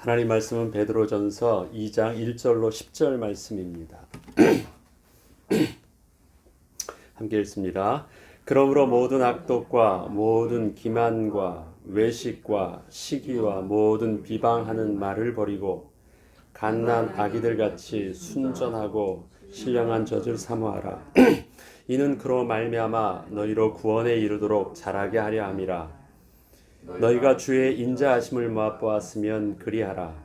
하나님 말씀은 베드로전서 2장 1절로 10절 말씀입니다. 함께 읽습니다. 그러므로 모든 악독과 모든 기만과 외식과 시기와 모든 비방하는 말을 버리고 갓난 아기들 같이 순전하고 신령한 젖을 사모하라. 이는 그로 말미암아 너희로 구원에 이르도록 자라게 하려 함이라. 너희가 주의 인자하심을 맛보았으면 그리하라.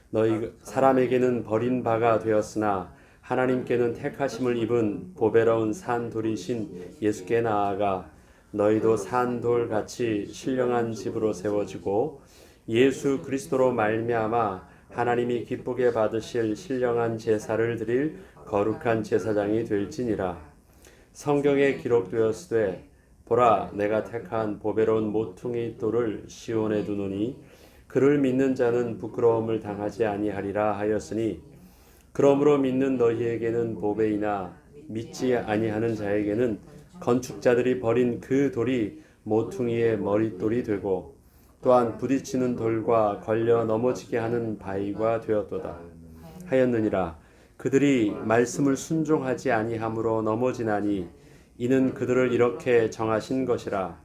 너희 사람에게는 버린 바가 되었으나 하나님께는 택하심을 입은 보배로운 산돌이신 예수께 나아가 너희도 산돌같이 신령한 집으로 세워지고 예수 그리스도로 말미암아 하나님이 기쁘게 받으실 신령한 제사를 드릴 거룩한 제사장이 될지니라. 성경에 기록되었으되 보라, 내가 택한 보배로운 모퉁이 돌을 시온에 두노니 그를 믿는 자는 부끄러움을 당하지 아니하리라 하였으니, 그러므로 믿는 너희에게는 보배이나 믿지 아니하는 자에게는 건축자들이 버린 그 돌이 모퉁이의 머릿돌이 되고 또한 부딪히는 돌과 걸려 넘어지게 하는 바위가 되었도다 하였느니라. 그들이 말씀을 순종하지 아니함으로 넘어지나니 이는 그들을 이렇게 정하신 것이라.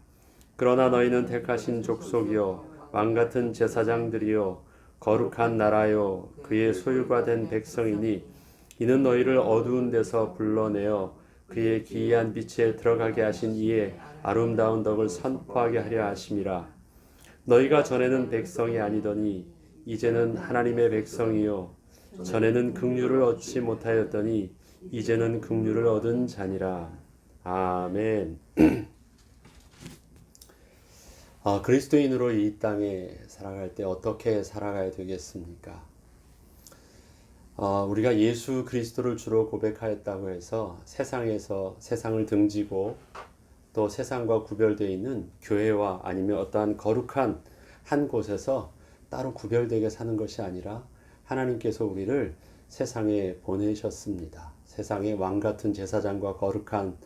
그러나 너희는 택하신 족속이요 왕같은 제사장들이요 거룩한 나라요 그의 소유가 된 백성이니 이는 너희를 어두운 데서 불러내어 그의 기이한 빛에 들어가게 하신 이의 아름다운 덕을 선포하게 하려 하심이라. 너희가 전에는 백성이 아니더니 이제는 하나님의 백성이요 전에는 긍휼을 얻지 못하였더니 이제는 긍휼을 얻은 자니라. 아멘. 그리스도인으로 이 땅에 살아갈 때 어떻게 살아가야 되겠습니까? 우리가 예수 그리스도를 주로 고백하였다고 해서 세상에서 세상을 등지고 또 세상과 구별되어 있는 교회와 아니면 어떠한 거룩한 한 곳에서 따로 구별되게 사는 것이 아니라 하나님께서 우리를 세상에 보내셨습니다. 세상의 왕같은 제사장과 거룩한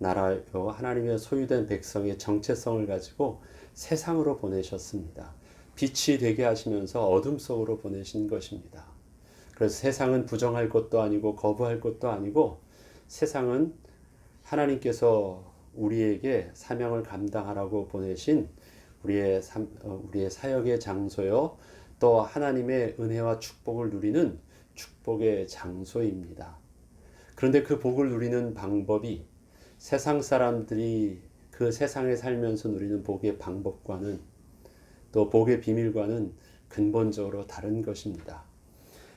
나라요 하나님의 소유된 백성의 정체성을 가지고 세상으로 보내셨습니다. 빛이 되게 하시면서 어둠 속으로 보내신 것입니다. 그래서 세상은 부정할 것도 아니고 거부할 것도 아니고 세상은 하나님께서 우리에게 사명을 감당하라고 보내신 우리의 사역의 장소요 또 하나님의 은혜와 축복을 누리는 축복의 장소입니다. 그런데 그 복을 누리는 방법이 세상 사람들이 그 세상에 살면서 누리는 복의 방법과는 또 복의 비밀과는 근본적으로 다른 것입니다.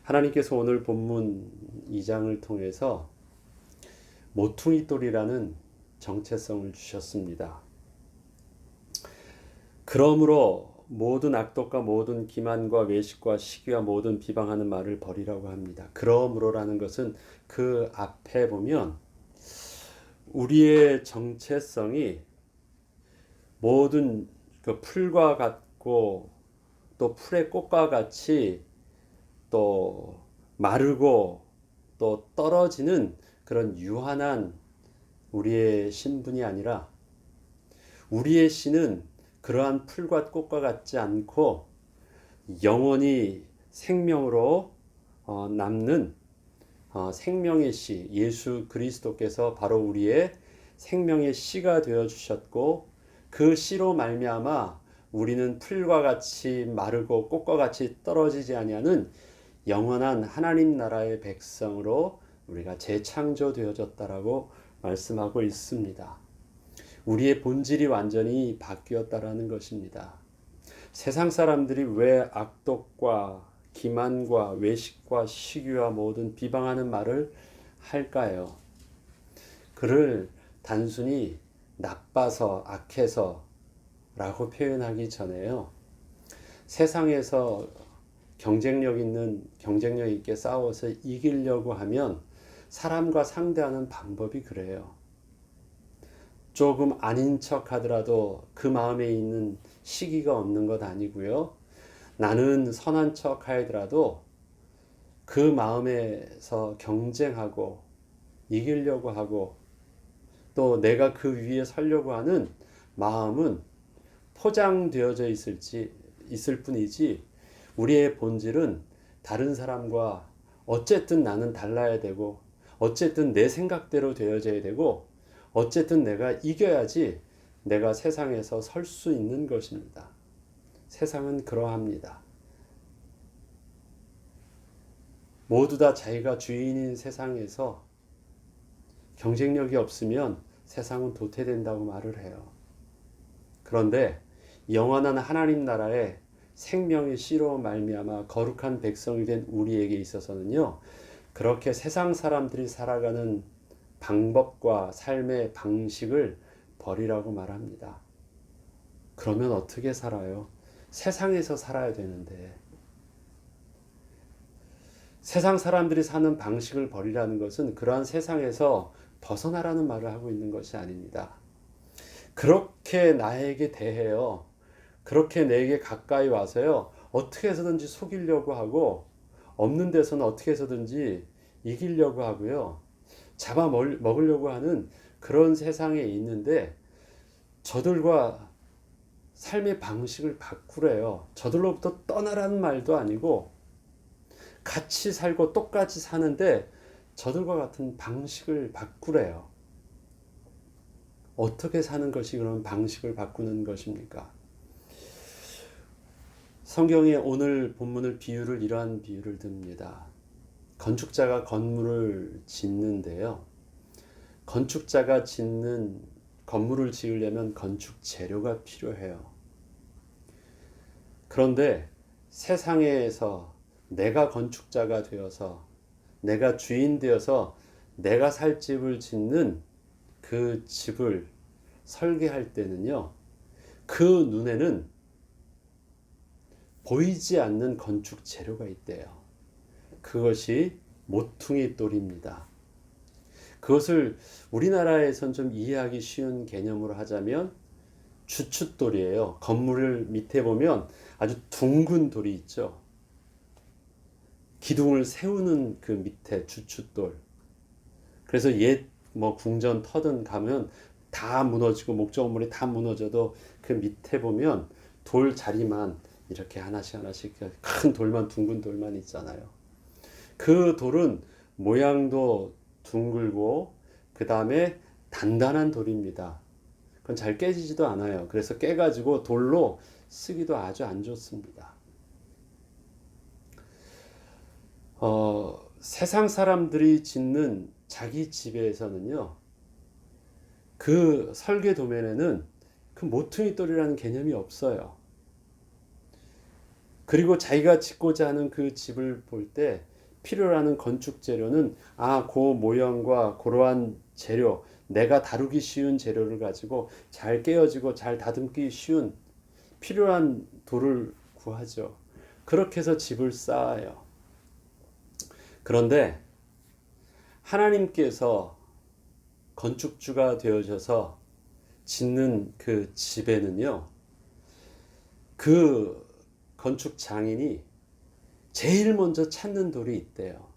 하나님께서 오늘 본문 2장을 통해서 모퉁이돌이라는 정체성을 주셨습니다. 그러므로 모든 악독과 모든 기만과 외식과 시기와 모든 비방하는 말을 버리라고 합니다. 그러므로라는 것은 그 앞에 보면 우리의 정체성이 모든 그 풀과 같고 또 풀의 꽃과 같이 또 마르고 또 떨어지는 그런 유한한 우리의 신분이 아니라 우리의 신은 그러한 풀과 꽃과 같지 않고 영원히 생명으로 남는 생명의 씨 예수 그리스도께서 바로 우리의 생명의 씨가 되어 주셨고 그 씨로 말미암아 우리는 풀과 같이 마르고 꽃과 같이 떨어지지 아니하는 영원한 하나님 나라의 백성으로 우리가 재창조되어졌다라고 말씀하고 있습니다. 우리의 본질이 완전히 바뀌었다라는 것입니다. 세상 사람들이 왜 악독과 기만과 외식과 시기와 모든 비방하는 말을 할까요? 그를 단순히 나빠서 악해서 라고 표현하기 전에요. 세상에서 경쟁력 있게 싸워서 이기려고 하면 사람과 상대하는 방법이 그래요. 조금 아닌 척 하더라도 그 마음에 있는 시기가 없는 것 아니고요. 나는 선한 척 하더라도 그 마음에서 경쟁하고 이기려고 하고 또 내가 그 위에 서려고 하는 마음은 포장되어져 있을 뿐이지 우리의 본질은 다른 사람과 어쨌든 나는 달라야 되고, 어쨌든 내 생각대로 되어져야 되고, 어쨌든 내가 이겨야지 내가 세상에서 설 수 있는 것입니다. 세상은 그러합니다. 모두 다 자기가 주인인 세상에서 경쟁력이 없으면 세상은 도태된다고 말을 해요. 그런데 영원한 하나님 나라에 생명의 씨로 말미암아 거룩한 백성이 된 우리에게 있어서는요, 그렇게 세상 사람들이 살아가는 방법과 삶의 방식을 버리라고 말합니다. 그러면 어떻게 살아요? 세상에서 살아야 되는데. 세상 사람들이 사는 방식을 버리라는 것은 그러한 세상에서 벗어나라는 말을 하고 있는 것이 아닙니다. 그렇게 나에게 대해요. 그렇게 내게 가까이 와서요. 어떻게 해서든지 속이려고 하고, 없는 데서는 어떻게 해서든지 이기려고 하고요. 잡아먹으려고 하는 그런 세상에 있는데, 저들과 삶의 방식을 바꾸래요. 저들로부터 떠나라는 말도 아니고, 같이 살고 똑같이 사는데 저들과 같은 방식을 바꾸래요. 어떻게 사는 것이 그런 방식을 바꾸는 것입니까? 성경에 오늘 본문을 이러한 비유를 듭니다. 건축자가 건물을 짓는데요. 건축자가 짓는 건물을 지으려면 건축 재료가 필요해요. 그런데 세상에서 내가 건축자가 되어서, 내가 주인 되어서 내가 살 집을 짓는 그 집을 설계할 때는요, 그 눈에는 보이지 않는 건축 재료가 있대요. 그것이 모퉁이 돌입니다. 그것을 우리나라에선 좀 이해하기 쉬운 개념으로 하자면 주춧돌이에요. 건물을 밑에 보면 아주 둥근 돌이 있죠. 기둥을 세우는 그 밑에 주춧돌. 그래서 옛 궁전 터든 가면 다 무너지고 목조건물이 다 무너져도 그 밑에 보면 돌 자리만 이렇게 하나씩 큰 돌만, 둥근 돌만 있잖아요. 그 돌은 모양도 둥글고 그 다음에 단단한 돌입니다. 그건 잘 깨지지도 않아요. 그래서 깨가지고 돌로 쓰기도 아주 안 좋습니다. 세상 사람들이 짓는 자기 집에서는요, 그 설계 도면에는 그 모퉁이 돌이라는 개념이 없어요. 그리고 자기가 짓고자 하는 그 집을 볼 때 필요로 하는 건축 재료는 그 모형과 그러한 재료, 내가 다루기 쉬운 재료를 가지고 잘 깨어지고 잘 다듬기 쉬운 필요한 돌을 구하죠. 그렇게 해서 집을 쌓아요. 그런데 하나님께서 건축주가 되어셔서 짓는 그 집에는요, 그 건축 장인이 제일 먼저 찾는 돌이 있대요.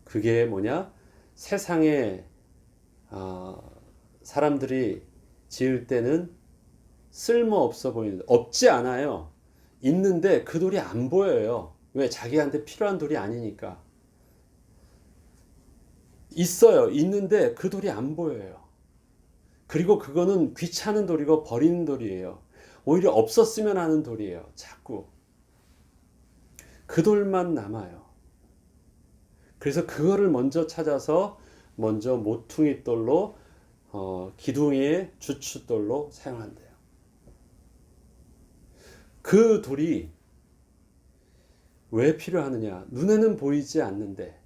그게 뭐냐? 세상에 사람들이 지을 때는 쓸모없어 보이는, 없지 않아요. 있는데 그 돌이 안 보여요. 왜? 자기한테 필요한 돌이 아니니까. 있어요. 있는데 그 돌이 안 보여요. 그리고 그거는 귀찮은 돌이고 버리는 돌이에요. 오히려 없었으면 하는 돌이에요. 자꾸. 그 돌만 남아요. 그래서 그거를 먼저 찾아서 먼저 모퉁이 돌로 기둥의 주춧돌로 사용한대요. 그 돌이 왜 필요하느냐? 눈에는 보이지 않는데,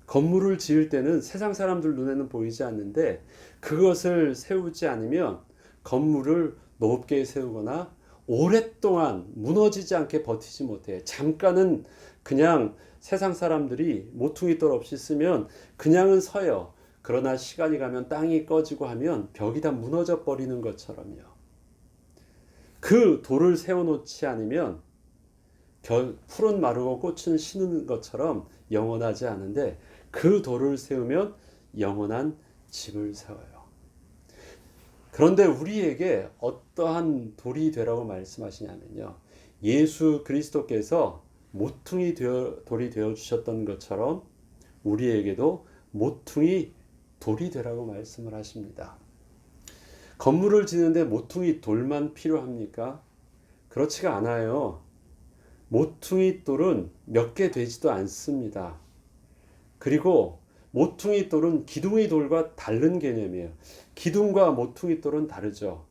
건물을 지을 때는 세상 사람들 눈에는 보이지 않는데 그것을 세우지 않으면 건물을 높게 세우거나 오랫동안 무너지지 않게 버티지 못해. 잠깐은 그냥 세상 사람들이 모퉁이 돌 없이 쓰면 그냥은 서요. 그러나 시간이 가면 땅이 꺼지고 하면 벽이 다 무너져 버리는 것처럼요. 그 돌을 세워놓지 않으면 풀은 마르고 꽃은 시는 것처럼 영원하지 않은데, 그 돌을 세우면 영원한 집을 세워요. 그런데 우리에게 어떠한 돌이 되라고 말씀하시냐면요, 예수 그리스도께서 모퉁이 돌이 되어 주셨던 것처럼 우리에게도 모퉁이 돌이 되라고 말씀을 하십니다. 건물을 짓는데 모퉁이 돌만 필요합니까? 그렇지가 않아요. 모퉁이 돌은 몇 개 되지도 않습니다. 그리고 모퉁이 돌은 기둥이 돌과 다른 개념이에요. 기둥과 모퉁이 돌은 다르죠.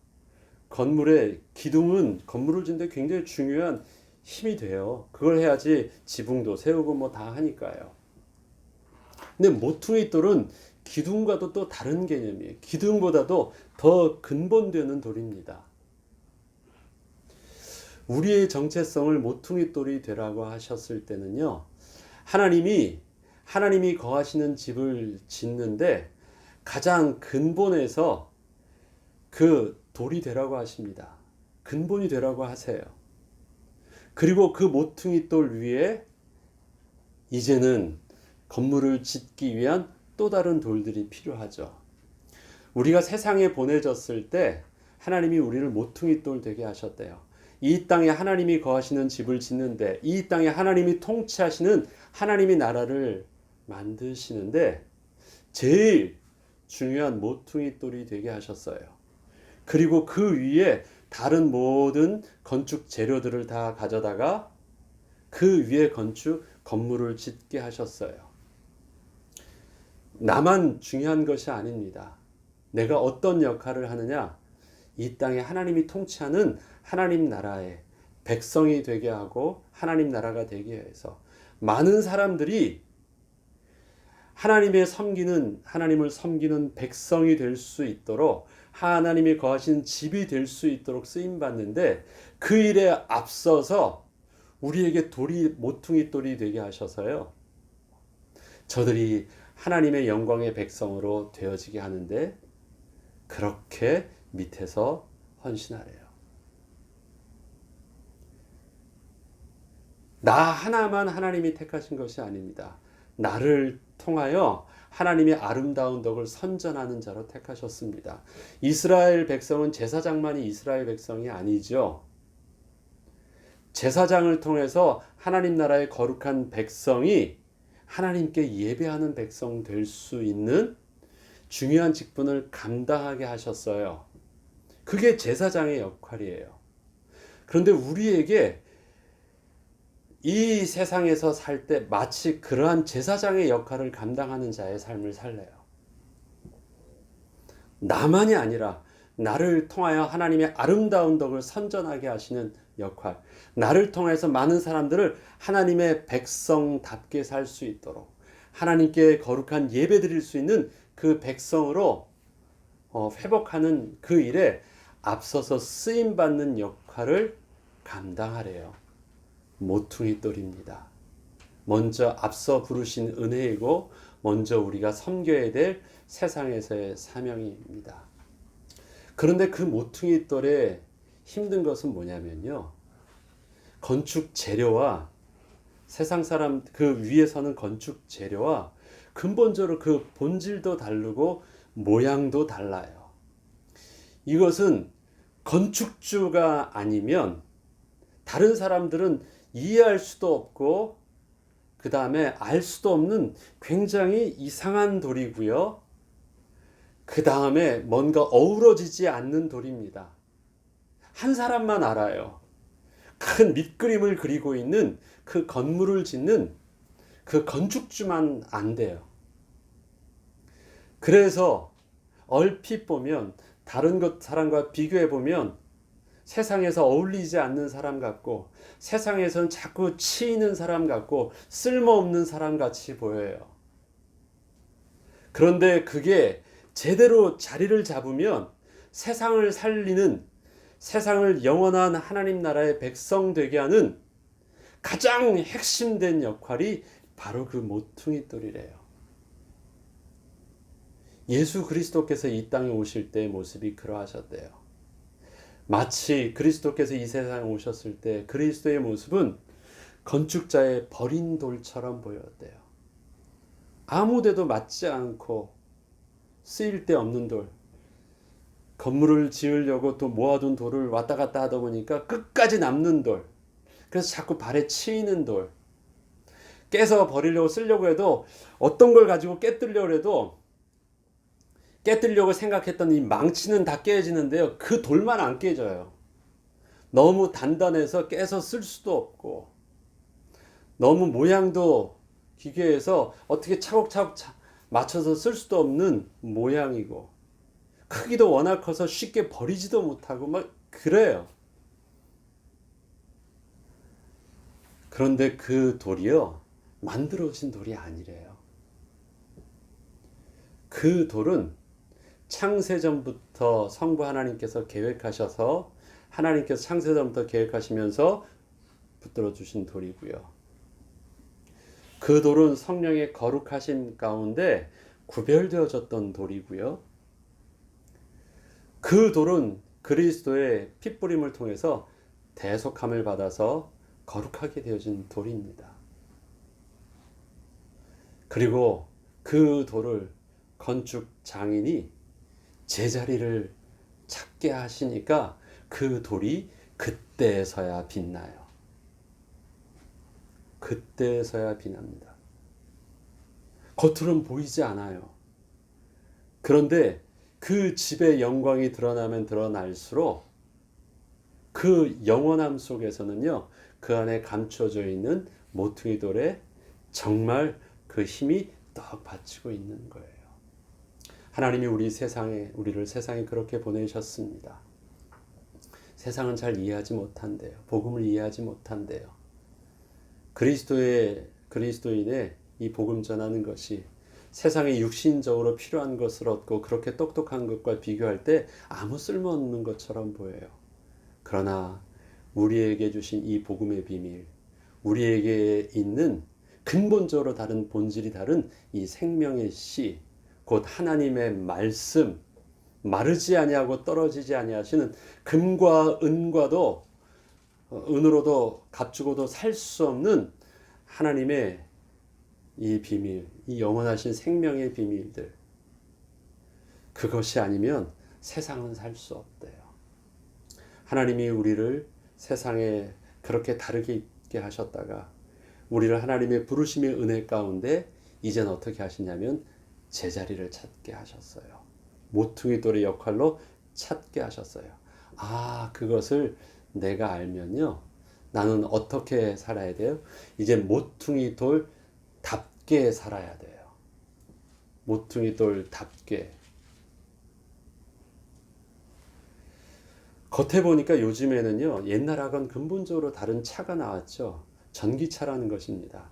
건물의 기둥은 건물을 짓는데 굉장히 중요한 힘이 돼요. 그걸 해야지 지붕도 세우고 뭐 다 하니까요. 근데 모퉁이 돌은 기둥과도 또 다른 개념이에요. 기둥보다도 더 근본되는 돌입니다. 우리의 정체성을 모퉁이 돌이 되라고 하셨을 때는요, 하나님이 거하시는 집을 짓는데 가장 근본에서 그 돌이 되라고 하십니다. 근본이 되라고 하세요. 그리고 그 모퉁이 돌 위에 이제는 건물을 짓기 위한 또 다른 돌들이 필요하죠. 우리가 세상에 보내졌을 때 하나님이 우리를 모퉁이 돌 되게 하셨대요. 이 땅에 하나님이 거하시는 집을 짓는데, 이 땅에 하나님이 통치하시는 하나님의 나라를 만드시는데 제일 중요한 모퉁이 돌이 되게 하셨어요. 그리고 그 위에 다른 모든 건축 재료들을 다 가져다가 그 위에 건물을 짓게 하셨어요. 나만 중요한 것이 아닙니다. 내가 어떤 역할을 하느냐, 이 땅에 하나님이 통치하는 하나님 나라의 백성이 되게 하고 하나님 나라가 되게 해서 많은 사람들이 하나님을 섬기는 백성이 될 수 있도록, 하나님이 거하신 집이 될 수 있도록 쓰임 받는데, 그 일에 앞서서 우리에게 모퉁이 돌이 되게 하셔서요, 저들이 하나님의 영광의 백성으로 되어지게 하는데 그렇게 밑에서 헌신하래요. 나 하나만 하나님이 택하신 것이 아닙니다. 나를 통하여 하나님의 아름다운 덕을 선전하는 자로 택하셨습니다. 이스라엘 백성은 제사장만이 이스라엘 백성이 아니죠. 제사장을 통해서 하나님 나라의 거룩한 백성이 하나님께 예배하는 백성 될 수 있는 중요한 직분을 감당하게 하셨어요. 그게 제사장의 역할이에요. 그런데 우리에게 이 세상에서 살 때 마치 그러한 제사장의 역할을 감당하는 자의 삶을 살래요. 나만이 아니라 나를 통하여 하나님의 아름다운 덕을 선전하게 하시는 역할, 나를 통해서 많은 사람들을 하나님의 백성답게 살 수 있도록, 하나님께 거룩한 예배 드릴 수 있는 그 백성으로 회복하는 그 일에 앞서서 쓰임받는 역할을 감당하래요. 모퉁이 돌입니다. 먼저 앞서 부르신 은혜이고 먼저 우리가 섬겨야 될 세상에서의 사명입니다. 그런데 그 모퉁이 돌의 힘든 것은 뭐냐면요, 건축 재료와 세상 사람 그 위에 서는 건축 재료와 근본적으로 그 본질도 다르고 모양도 달라요. 이것은 건축주가 아니면 다른 사람들은 이해할 수도 없고 그 다음에 알 수도 없는 굉장히 이상한 돌이고요. 그 다음에 뭔가 어우러지지 않는 돌입니다. 한 사람만 알아요. 큰 밑그림을 그리고 있는 그 건물을 짓는 그 건축주만 안 돼요. 그래서 얼핏 보면 다른 사람과 비교해 보면 세상에서 어울리지 않는 사람 같고 세상에서는 자꾸 치이는 사람 같고 쓸모없는 사람 같이 보여요. 그런데 그게 제대로 자리를 잡으면 세상을 살리는, 세상을 영원한 하나님 나라의 백성 되게 하는 가장 핵심된 역할이 바로 그 모퉁이 돌이래요. 예수 그리스도께서 이 땅에 오실 때의 모습이 그러하셨대요. 마치 그리스도께서 이 세상에 오셨을 때 그리스도의 모습은 건축자의 버린 돌처럼 보였대요. 아무데도 맞지 않고 쓰일 데 없는 돌, 건물을 지으려고 또 모아둔 돌을 왔다 갔다 하다 보니까 끝까지 남는 돌, 그래서 자꾸 발에 치이는 돌, 깨서 버리려고 쓰려고 해도 어떤 걸 가지고 깨뜨리려고 해도 깨뜨리려고 생각했던 이 망치는 다 깨지는데요. 그 돌만 안 깨져요. 너무 단단해서 깨서 쓸 수도 없고, 너무 모양도 기괴해서 어떻게 차곡차곡 맞춰서 쓸 수도 없는 모양이고, 크기도 워낙 커서 쉽게 버리지도 못하고 막 그래요. 그런데 그 돌이요, 만들어진 돌이 아니래요. 그 돌은 창세전부터 성부 하나님께서 계획하셔서 하나님께서 창세전부터 계획하시면서 붙들어 주신 돌이고요. 그 돌은 성령의 거룩하심 가운데 구별되어졌던 돌이고요. 그 돌은 그리스도의 핏부림을 통해서 대속함을 받아서 거룩하게 되어진 돌입니다. 그리고 그 돌을 건축 장인이 제자리를 찾게 하시니까 그 돌이 그때서야 빛나요. 그때서야 빛납니다. 겉으로는 보이지 않아요. 그런데 그 집의 영광이 드러나면 드러날수록 그 영원함 속에서는요, 그 안에 감춰져 있는 모퉁이 돌에 정말 그 힘이 떡 받치고 있는 거예요. 하나님이 우리를 세상에 그렇게 보내셨습니다. 세상은 잘 이해하지 못한대요. 복음을 이해하지 못한대요. 그리스도인의 이 복음 전하는 것이 세상에 육신적으로 필요한 것을 얻고 그렇게 똑똑한 것과 비교할 때 아무 쓸모없는 것처럼 보여요. 그러나 우리에게 주신 이 복음의 비밀, 우리에게 있는 근본적으로 다른 본질이 다른 이 생명의 씨, 곧 하나님의 말씀, 마르지 아니하고 떨어지지 아니하시는 금과 은으로도 값주고도 살 수 없는 하나님의 이 비밀, 이 영원하신 생명의 비밀들, 그것이 아니면 세상은 살 수 없대요. 하나님이 우리를 세상에 그렇게 다르게 있게 하셨다가 우리를 하나님의 부르심의 은혜 가운데 이젠 어떻게 하시냐면 제자리를 찾게 하셨어요. 모퉁이 돌의 역할로 찾게 하셨어요. 그것을 내가 알면요, 나는 어떻게 살아야 돼요? 이제 모퉁이 돌답게 살아야 돼요. 모퉁이 돌답게. 겉에 보니까 요즘에는요, 옛날하고는 근본적으로 다른 차가 나왔죠. 전기차라는 것입니다.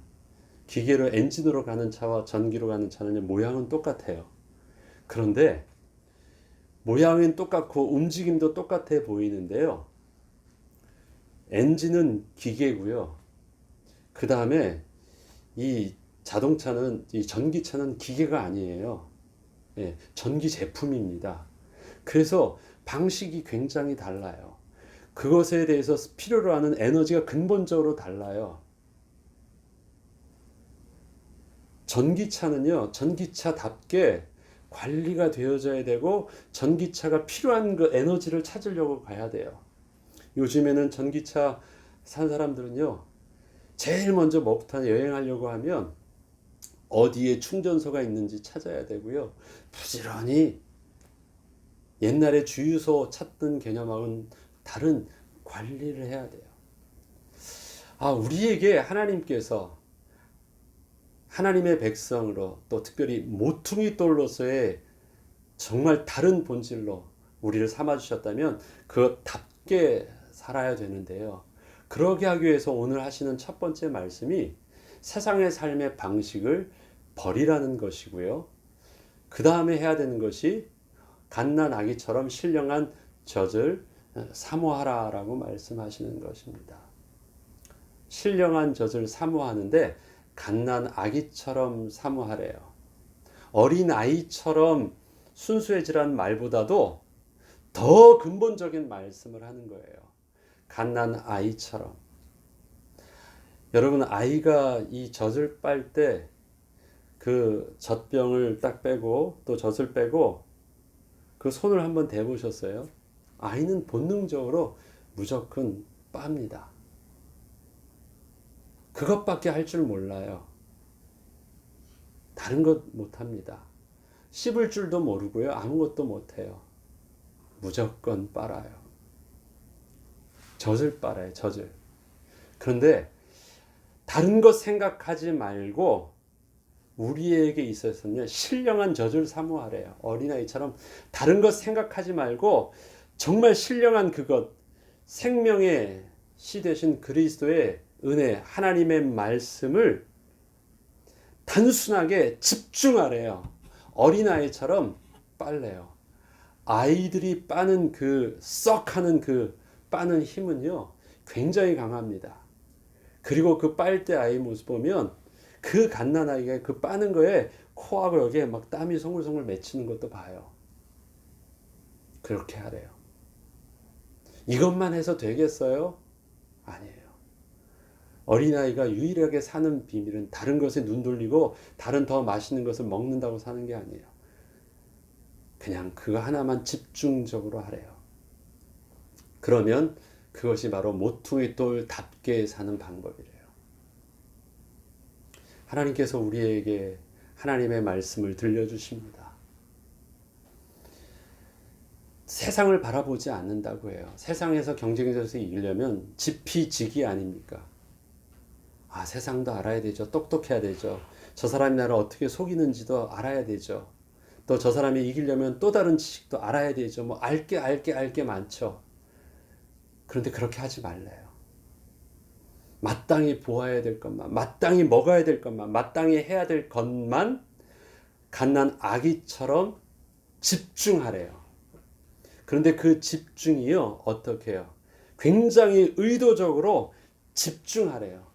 기계로 엔진으로 가는 차와 전기로 가는 차는 모양은 똑같아요. 그런데 모양은 똑같고 움직임도 똑같아 보이는데요. 엔진은 기계고요. 그 다음에 이 전기차는 기계가 아니에요. 전기 제품입니다. 그래서 방식이 굉장히 달라요. 그것에 대해서 필요로 하는 에너지가 근본적으로 달라요. 전기차는요, 전기차답게 관리가 되어져야 되고 전기차가 필요한 그 에너지를 찾으려고 가야 돼요. 요즘에는 전기차 산 사람들은요, 제일 먼저 목탄 여행하려고 하면 어디에 충전소가 있는지 찾아야 되고요. 부지런히 옛날에 주유소 찾던 개념하고는 다른 관리를 해야 돼요. 우리에게 하나님께서 하나님의 백성으로 또 특별히 모퉁이 돌로서의 정말 다른 본질로 우리를 삼아주셨다면 그것답게 살아야 되는데요. 그러게 하기 위해서 오늘 하시는 첫 번째 말씀이 세상의 삶의 방식을 버리라는 것이고요. 그 다음에 해야 되는 것이 갓난 아기처럼 신령한 젖을 사모하라라고 말씀하시는 것입니다. 신령한 젖을 사모하는데 갓난 아기처럼 사모하래요. 어린 아이처럼 순수해지라는 말보다도 더 근본적인 말씀을 하는 거예요. 갓난 아이처럼. 여러분, 아이가 이 젖을 빨 때 그 젖병을 딱 빼고 또 젖을 빼고 그 손을 한번 대보셨어요? 아이는 본능적으로 무조건 빱니다. 그것밖에 할 줄 몰라요. 다른 것 못합니다. 씹을 줄도 모르고요. 아무것도 못해요. 무조건 빨아요. 젖을 빨아요. 젖을. 그런데 다른 것 생각하지 말고 우리에게 있어서는요, 신령한 젖을 사모하래요. 어린아이처럼 다른 것 생각하지 말고 정말 신령한 그것, 생명의 씨 되신 그리스도의 은혜, 하나님의 말씀을 단순하게 집중하래요. 어린아이처럼 빨래요. 아이들이 빠는 썩 하는 빠는 힘은요, 굉장히 강합니다. 그리고 그 빨 때 아이 모습 보면 그 갓난아이가 그 빠는 거에 코하고 여기에 막 땀이 송글송글 맺히는 것도 봐요. 그렇게 하래요. 이것만 해서 되겠어요? 아니에요. 어린아이가 유일하게 사는 비밀은 다른 것에 눈 돌리고 다른 더 맛있는 것을 먹는다고 사는 게 아니에요. 그냥 그거 하나만 집중적으로 하래요. 그러면 그것이 바로 모퉁이 돌답게 사는 방법이래요. 하나님께서 우리에게 하나님의 말씀을 들려주십니다. 세상을 바라보지 않는다고 해요. 세상에서 경쟁에서 이기려면 지피지기 아닙니까? 아, 세상도 알아야 되죠. 똑똑해야 되죠. 저 사람이 나를 어떻게 속이는지도 알아야 되죠. 또 저 사람이 이기려면 또 다른 지식도 알아야 되죠. 뭐 알게 많죠. 그런데 그렇게 하지 말래요. 마땅히 보아야 될 것만, 마땅히 먹어야 될 것만, 마땅히 해야 될 것만 갓난 아기처럼 집중하래요. 그런데 그 집중이요, 어떻게 해요? 굉장히 의도적으로 집중하래요.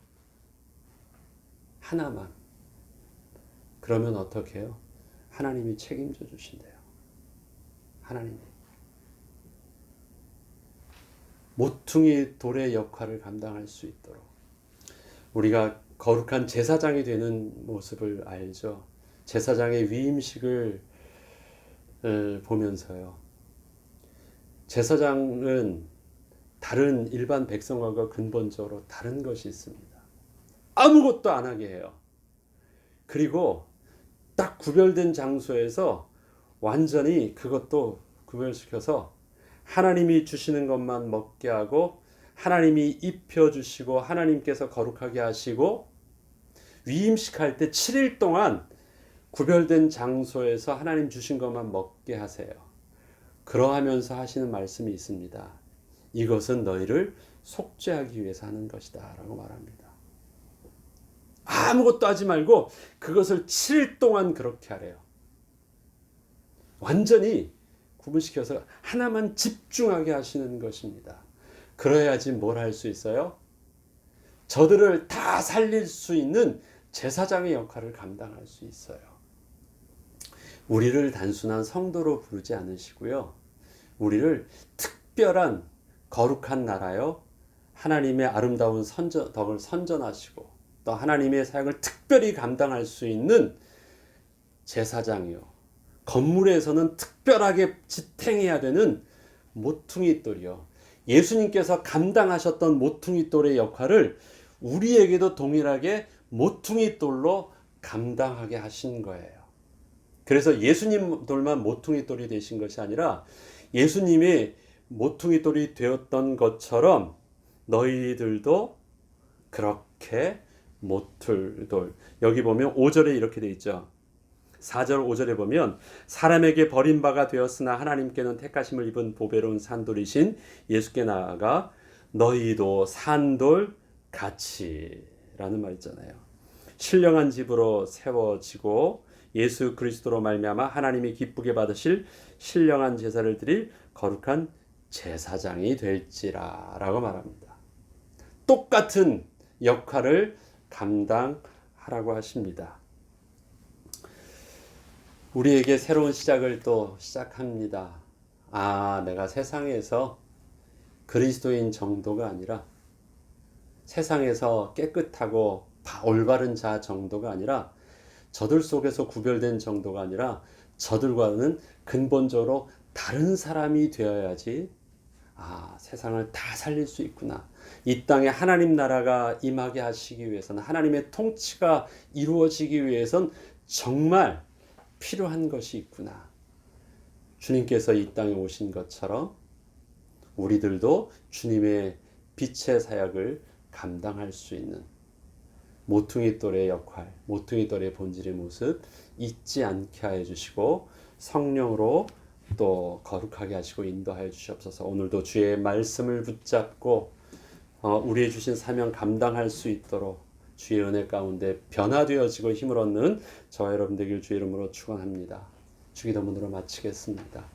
하나만. 그러면 어떻게 해요? 하나님이 책임져 주신대요. 하나님이. 모퉁이 돌의 역할을 감당할 수 있도록. 우리가 거룩한 제사장이 되는 모습을 알죠. 제사장의 위임식을 보면서요. 제사장은 다른 일반 백성과 근본적으로 다른 것이 있습니다. 아무것도 안 하게 해요. 그리고 딱 구별된 장소에서 완전히 그것도 구별시켜서 하나님이 주시는 것만 먹게 하고 하나님이 입혀주시고 하나님께서 거룩하게 하시고 위임식 할 때 7일 동안 구별된 장소에서 하나님 주신 것만 먹게 하세요. 그러하면서 하시는 말씀이 있습니다. 이것은 너희를 속죄하기 위해서 하는 것이다 라고 말합니다. 아무것도 하지 말고 그것을 7일 동안 그렇게 하래요. 완전히 구분시켜서 하나만 집중하게 하시는 것입니다. 그래야지 뭘 할 수 있어요? 저들을 다 살릴 수 있는 제사장의 역할을 감당할 수 있어요. 우리를 단순한 성도로 부르지 않으시고요. 우리를 특별한 거룩한 나라요. 하나님의 아름다운 덕을 선전하시고 또 하나님의 사역을 특별히 감당할 수 있는 제사장이요. 건물에서는 특별하게 지탱해야 되는 모퉁이 돌이요. 예수님께서 감당하셨던 모퉁이 돌의 역할을 우리에게도 동일하게 모퉁이 돌로 감당하게 하신 거예요. 그래서 예수님 돌만 모퉁이 돌이 되신 것이 아니라 예수님이 모퉁이 돌이 되었던 것처럼 너희들도 그렇게 모퉁이돌. 여기 보면 5절에 이렇게 돼 있죠. 4절 5절에 보면 사람에게 버림바가 되었으나 하나님께는 택하심을 입은 보배로운 산돌이신 예수께 나아가 너희도 산돌 같이 라는 말 있잖아요. 신령한 집으로 세워지고 예수 그리스도로 말미암아 하나님이 기쁘게 받으실 신령한 제사를 드릴 거룩한 제사장이 될지라 라고 말합니다. 똑같은 역할을 감당하라고 하십니다. 우리에게 새로운 시작을 또 시작합니다. 아, 내가 세상에서 그리스도인 정도가 아니라 세상에서 깨끗하고 올바른 자 정도가 아니라 저들 속에서 구별된 정도가 아니라 저들과는 근본적으로 다른 사람이 되어야지 아, 세상을 다 살릴 수 있구나. 이 땅에 하나님 나라가 임하게 하시기 위해서는, 하나님의 통치가 이루어지기 위해선 정말 필요한 것이 있구나. 주님께서 이 땅에 오신 것처럼 우리들도 주님의 빛의 사역을 감당할 수 있는 모퉁이 돌의 역할, 모퉁이 돌의 본질의 모습 잊지 않게 하여 주시고 성령으로 또 거룩하게 하시고 인도하여 주시옵소서. 오늘도 주의 말씀을 붙잡고 우리의 주신 사명 감당할 수 있도록 주의 은혜 가운데 변화되어지고 힘을 얻는 저와 여러분 되길 주의 이름으로 축원합니다. 주기도문으로 마치겠습니다.